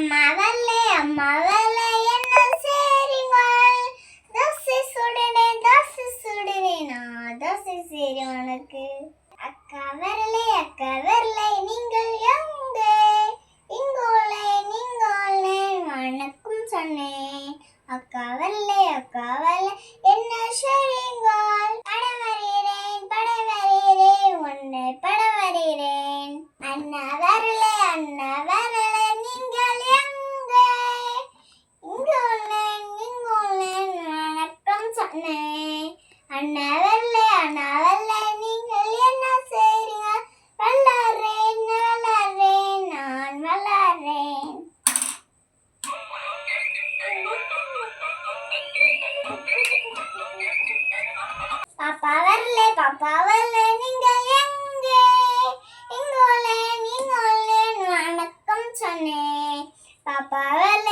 அம்மா வரல என்ன செய்றீங்கள்? தோசை சுடுனேன் நான் தோசை செய்றேன் உனக்கு. அக்கா வரலை நீங்கள் எங்கே? இங்கோலே வணக்கம் சொன்னேன். அக்கா வரல என்ன செய்றீங்கள்? படம் வரைகிறேன் உன்னை படம் வரைகிறேன். அண்ணா வரல நீங்கள் எங்கே? இங்கோலே வணக்கம் சொன்னேன். அண்ணா வரல நீங்கள் என்ன செய்றீங்க? வளர்றேன் நான் வளர்றேன். பாப்பா வரல நீங்கள் எங்கே? இங்கோலே வணக்கம் சொன்னேன். பாப்பா வரல